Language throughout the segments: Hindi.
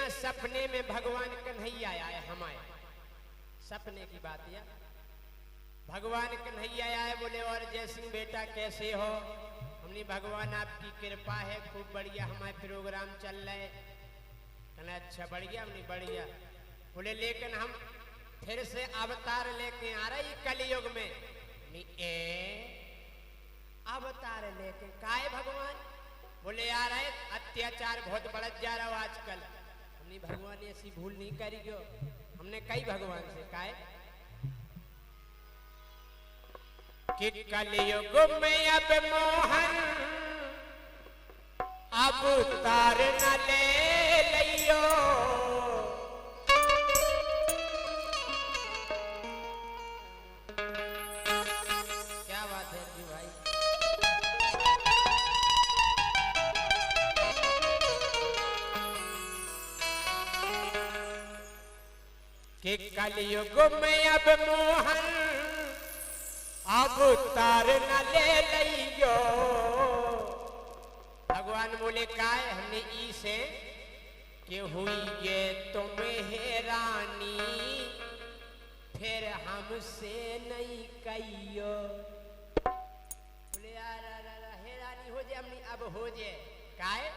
ना सपने में भगवान कन्हैया आए हमारे, सपने की बात या भगवान कन्हैया आए, बोले और जय सिंह बेटा कैसे हो? हमने भगवान आपकी कृपा है, खूब बढ़िया हमारे प्रोग्राम चल रहे। कहना अच्छा बढ़िया, हमने बढ़िया। बोले लेकिन हम फिर से अवतार लेके आ रहे कलयुग में। अवतार लेके काहे भगवान? बोले आ रहे अत्याचार बहुत बढ़ जा रहा हो आजकल। हमने भगवान ऐसी भूल नहीं करी क्यों? हमने कई भगवान से काहे कि कलयुग में अब मोहन अवतार न ले लियो। क्या बात है जी भाई? कि कलयुग में अब मोहन अवतार न ले लियो। भगवान बोले काहे? हमने ई से कि हुई ये तुम्हें हैरानी, फिर हमसे नहीं कहियो। बोले यार हैरानी हो जाए, हमने अब हो जाए काहे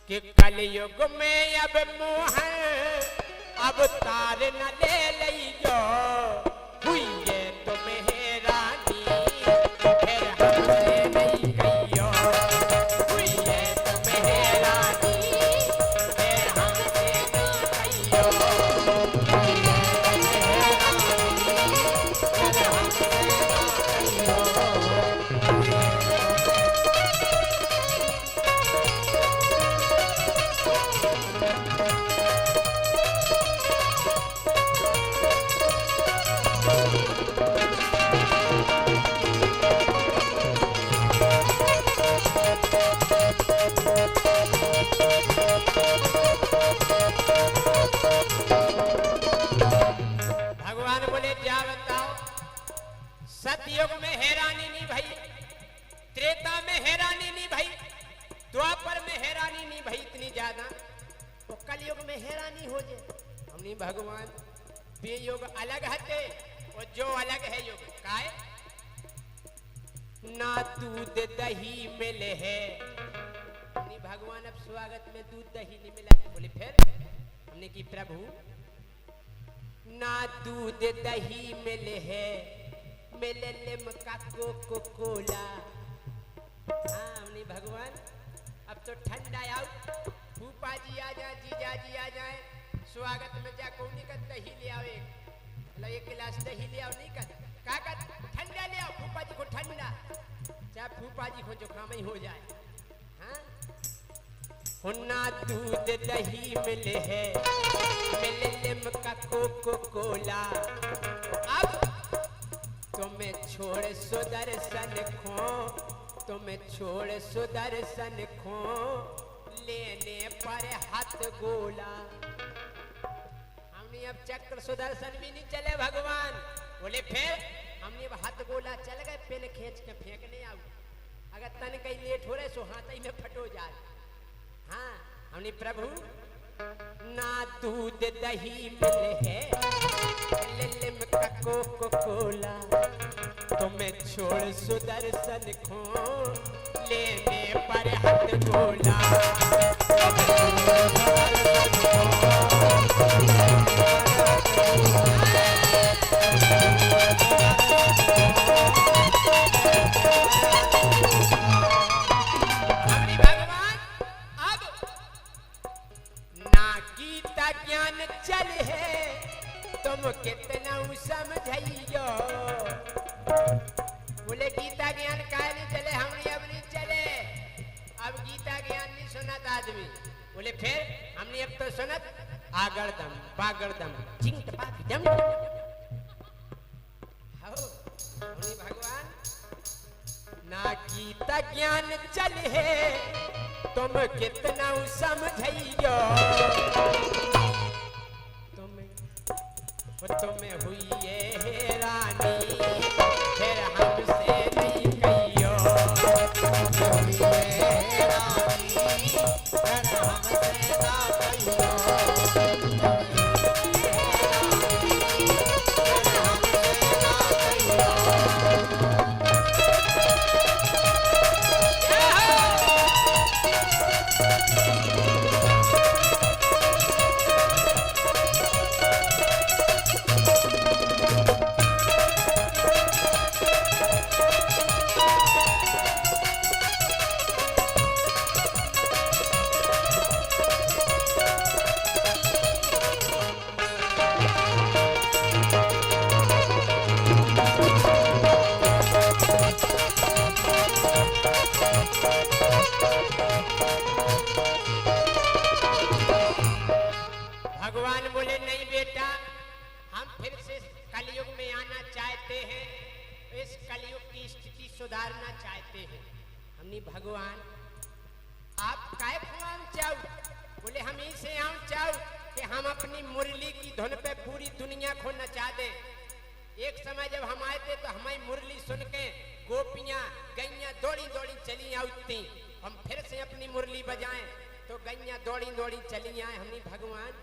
कि कलयुग में अब मोहन अवतार न ले लियो। हुई ये तुम्हें हैरानी, फिर हमसे नहीं कहियो। हुई ये तुम्हें हैरानी, फिर हमसे नहीं कहियो। भगवान बोले क्या बताओ? सतयुग में हैरानी नहीं भाई, त्रेता में हैरानी नहीं भाई, द्वापर में हैरानी नहीं भाई इतनी ज्यादा, तो कलयुग में हैरानी हो जाए। हमने भगवान ये युग अलग हटे और जो अलग है युग काहे? ना दूध दही मिले है। हमने भगवान अब स्वागत में दूध दही नहीं मिला। बोले फिर? हमने की प्रभु ना दूध दही मिले है, मिले लिमका कोको कोला। हाँ हमने भगवान अब तो ठंडा आओ, फूफा जी आ जाए, जीजा जी आ जाए, स्वागत में जा कौन का दही ले आओ, एक गिलास दही ले आओ, नहीं कर काका ठंडा ले आओ, फूफा जी को ठंडा, चाहे फूफा जी को जुकाम ही हो जाए। हाँ ना दूध दही मिले है, मिले लिमका कोको कोला। अब तुम्हें छोड़ सुदर्शन खो, तुम्हें छोड़ सुदर्शन खो, लेने पर हाथ गोला। हमने अब चक्र सुदर्शन भी नहीं चले भगवान। बोले फिर? हमने अब हाथ गोला चल गए, पेन खींच के फेंकने आओ, अगर तन कहीं लेट हो रहे सो हाथ ही में फटो जाए। हाँ हमने प्रभु ना दूध दही मिले है, लिमका कोको कोला। तुम्हें छोड़ सुदर्शन खो, लेने पर हाथ गोला। ज्ञान चल है तुम कितना समझियो। बोले गीता ज्ञान काहे नहीं चले? हमने अब नहीं चले, अब गीता ज्ञान नहीं सुनत आदमी। बोले फिर? हमने अब तो सुनत आगरदम बागरदम चिंट पाक जम। हमने भगवान ना गीता ज्ञान चल है तुम कितना समझियो। तुम्हें हुई ये हैरानी, फिर हमसे नहीं कहियो। तुम्हें हुई ये हैरानी, फिर हमसे ना कहियो। भगवान बोले नहीं बेटा, हम फिर से कलयुग में आना चाहते हैं, इस कलयुग की स्थिति सुधारना चाहते हैं। हमने भगवान आप काय खुआम चाहू? बोले हम ही से आम चाहू कि हम अपनी मुरली की धुन पे पूरी दुनिया को नचा दें। एक समय जब हम आए थे तो हमारी मुरली सुन के गोपियां गैया दौड़ी दौड़ी चली आती, हम फिर से अपनी मुरली बजाएं तो गैया दौड़ी दौड़ी चली आए। हमने भगवान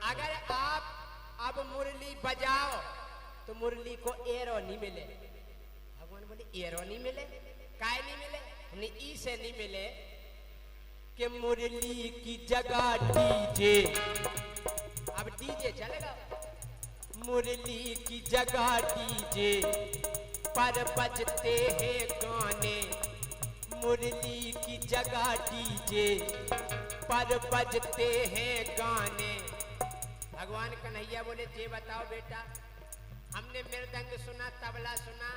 अगर आप अब मुरली बजाओ तो मुरली को एरो नहीं मिले। भगवान बोले एरो नहीं मिले, काय नहीं मिले? हमने ई से नहीं मिले कि मुरली की जगह डीजे, अब डीजे चलेगा, मुरली की जगह डीजे पर बजते हैं गाने, मुरली की जगह डीजे पर बजते हैं गाने। भगवान कन्हैया बोले जे बताओ बेटा, हमने मृदंग सुना, तबला सुना,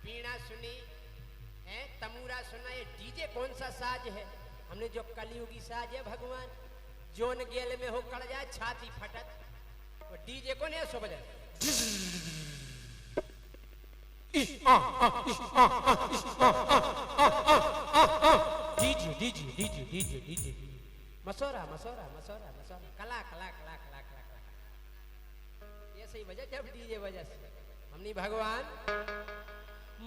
वीणा सुनी है, तमूरा सुना, ये डीजे कौन सा साज है? हमने जो कलयुगी साज है भगवान, जोन गेल में हो कड़ जाए छाती फटत, वो डीजे को नहीं सो बजे DJ DJ DJ DJ DJ मसोरा मसोरा मसोरा मसोरा कला कला कला कला कला कला, ये सही वजह जब डीजे वजह से। हमने भगवान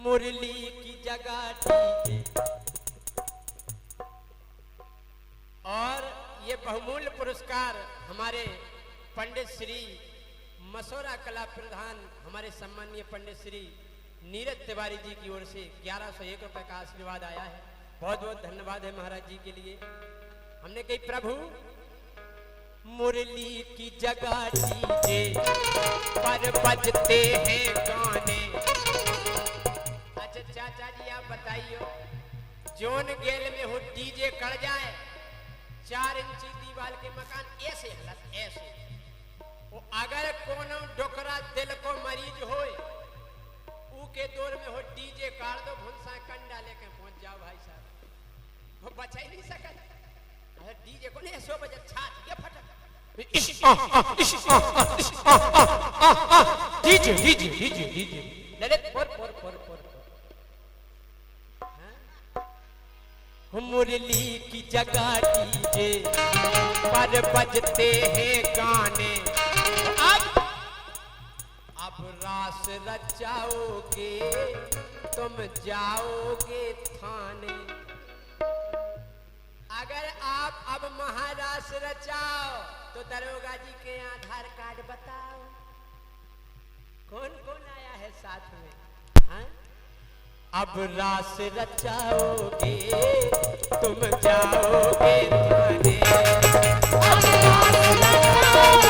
मुरली की जगह डीजे, और ये बहुमूल्य पुरस्कार हमारे पंडित श्री मसोरा कला प्रधान हमारे सम्मानीय पंडित श्री नीरज तिवारी जी की ओर से 1101 रुपए का आशीर्वाद आया है। बहुत बहुत धन्यवाद है महाराज जी के लिए। हमने कही प्रभु मुरली की जगह डीजे पर बजते हैं गाने। अच्छा चाचा जी आप बताइए, जोन गेल में हो डीजे कड़ जाए, 4 इंची दीवार के मकान ऐसे हलत ऐसे, वो अगर कोनो डोकरा दिल को मरीज होए ऊ के दौर में हो डीजे काट दो, भुनसा कंडा लेके पहुंच जाओ भाई साहब, वो बचा ही नहीं सकत। अरे डीजे को नहीं 100 बजे छात ये फटक DJ DJ DJ DJ Lalit पोर पोर पोर पोर मुरली की जगह डीजे पर बजते हैं गाने। अब रास रचाओगे तुम जाओगे थाने। अगर आप अब महारास रचाओ तो दरोगा जी के आधार कार्ड बताओ, कौन कौन आया है साथ में? हाँ? अब रास रचाओगे तुम जाओगे थाने। अब रास रचाओगे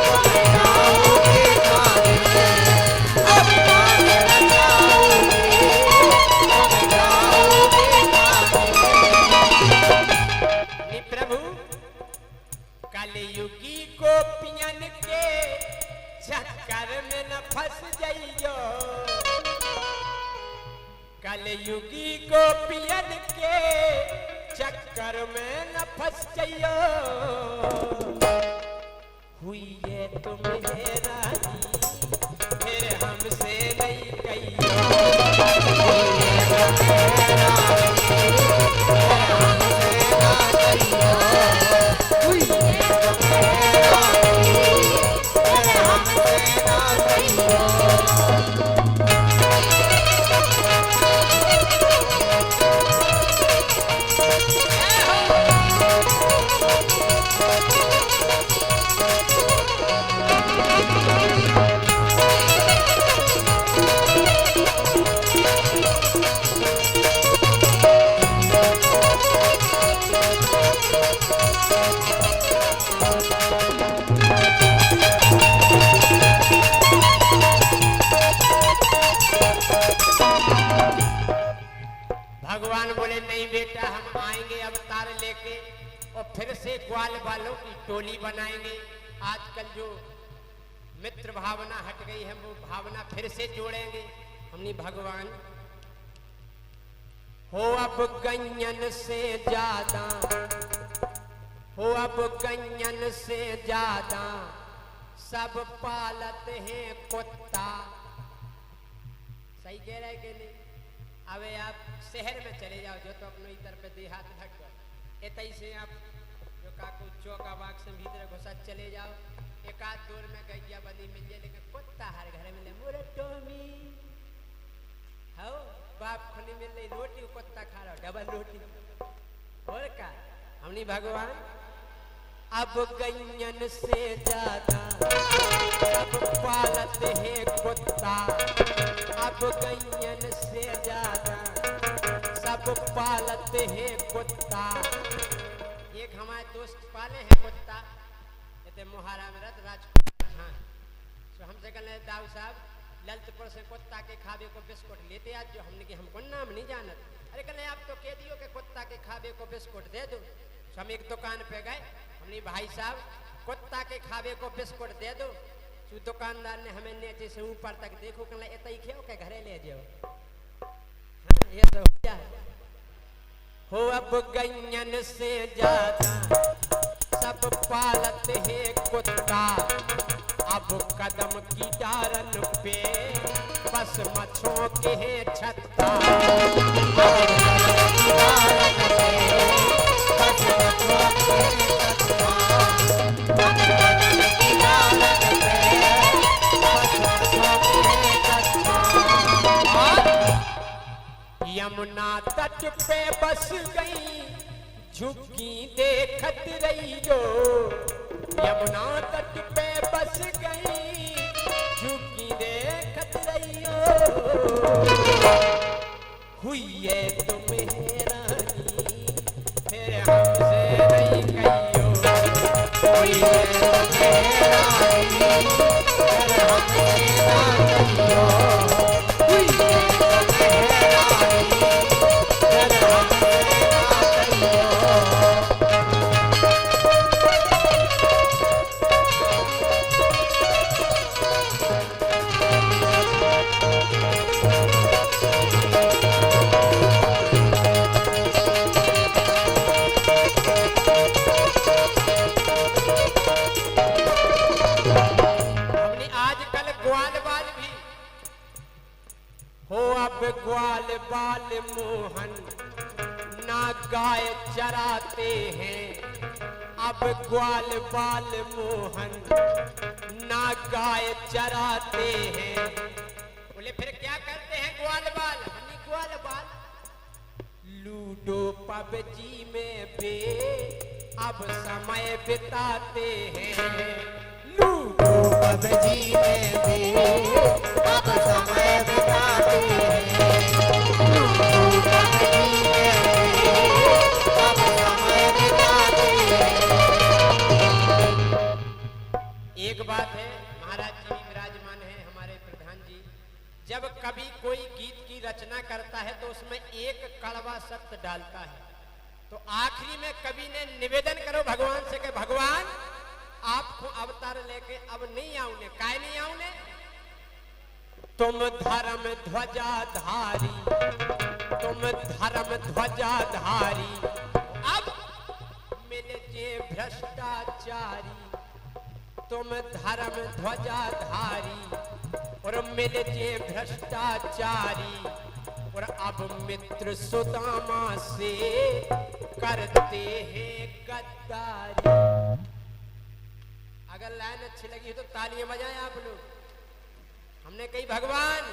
तुम जाओगे थाने। अब रास रचाओगे तुम जाओगे थाने। प्रभु कलयुगी गोपियन के चक्कर में न फंस जाइयो, कलयुगी गोपियन के चक्कर में न फंस जाइयो। हुई है तुम्हें राजी फिर हमसे नहीं कहियो। हुई है तुम्हें राजी फिर हमसे ना कहियो। हुई है तुम्हें राजी फिर हमसे ना कहियो। भगवान बोले नहीं बेटा, हम आएंगे अवतार लेके और फिर से ग्वाल वालों की टोली बनाएंगे। आजकल जो मित्र भावना हट गई है वो भावना फिर से जोड़ेंगे। हमने भगवान हो अब गैयन से ज्यादा, हो अब गैयन से ज्यादा सब पालत हैं कुत्ता। सही कह रहे कि नहीं? अबे आप शहर में चले जाओ जो तो अपने इधर पे देहात भटक एतई से आप जो काकू चौका बाग से भीतर घुसा चले जाओ, एक आध दूर में गैया बनी मिल जाए, लेकिन कुत्ता हर घर में मोरे टोमी हो बाप खुली मिल रही रोटी, कुत्ता खा रहा डबल रोटी। और का हमनी भगवान अब गैयन से ज्यादा सब पालत है कुत्ता। अब गैयन से ज्यादा सब पालत है कुत्ता। एक हमारे दोस्त पाले हैं कुत्ता, कहते मोहारा में रत राजकुमार खान। तो हमसे कहने दाऊ साहब ललितपुर से कुत्ता के खावे को बिस्कुट लेते आज जो। हमने कि हमको नाम नहीं जानत। अरे कहने आप तो कह दियो कि कुत्ता के खावे को बिस्कुट दे दो। तो हम एक दुकान पे गए, हमने भाई साहब कुत्ता के खावे को बिस्कुट दे दो। तो दुकानदार ने हमें नीचे से ऊपर तक देखो, कहना इतना ही खेओ के घरे ले जाओ। हाँ, ये तो हो जाए। हो अब गैयन से ज्यादा सब पालत है कुत्ता। अब कदम की डारन पे बस मछों के है छत्ता। यमुना तट पे बस गई झुकी देखत रहियो। यमुना तट पे बस गई झुकी देखत रहियो। हुई है तुम हैरानी फिर हमसे नहीं कहियो। हुई है तुम हैरानी फिर हमसे ना कहियो। हुई है तुम हैरानी फिर हमसे ना कहियो। ग्वाल बाल मोहन ना गाय चराते हैं। अब ग्वाल बाल मोहन ना गाय चराते हैं। बोले फिर क्या करते हैं ग्वाल बाल? हनी ग्वाल बाल लूडो पबजी में भी अब समय बिताते हैं। लूडो पबजी में भी अब समय बिताते हैं। एक बात है, महाराज जी विराजमान है हमारे प्रधान जी, जब कभी कोई गीत की रचना करता है तो उसमें एक कड़वा शब्द डालता है। तो आखिरी में कवि ने निवेदन करो भगवान से कि भगवान आपको अवतार लेके अब नहीं आऊने। काय नहीं आऊने? तुम धर्म ध्वजाधारी, तुम धर्म ध्वजाधारी। अब मिल जे भ्रष्टाचारी। तुम धर्म ध्वजाधारी और मिल जे भ्रष्टाचारी। और अब मित्र सुदामा से करते हैं गद्दारी। अगर लाइन अच्छी लगी तो तालियां बजाएं आप लोग। हमने कही भगवान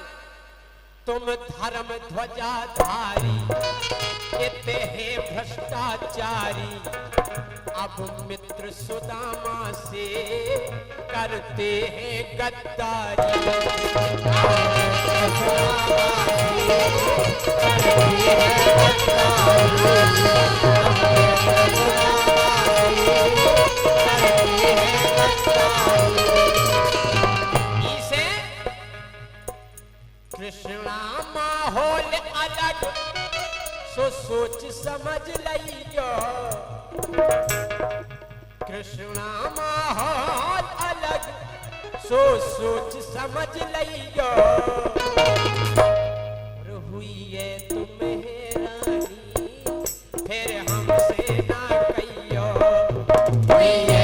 तुम धर्म ध्वजाधारी कहते हैं भ्रष्टाचारी। अब मित्र सुदामा से करते हैं गद्दारी। इसे कृष्णा माहौल अलग सो सोच समझ लियो। कृष्णा माहौल अलग सो सोच समझ लियो। और हुई है तुम हैरानी फिर हमसे ना कहियो। होई है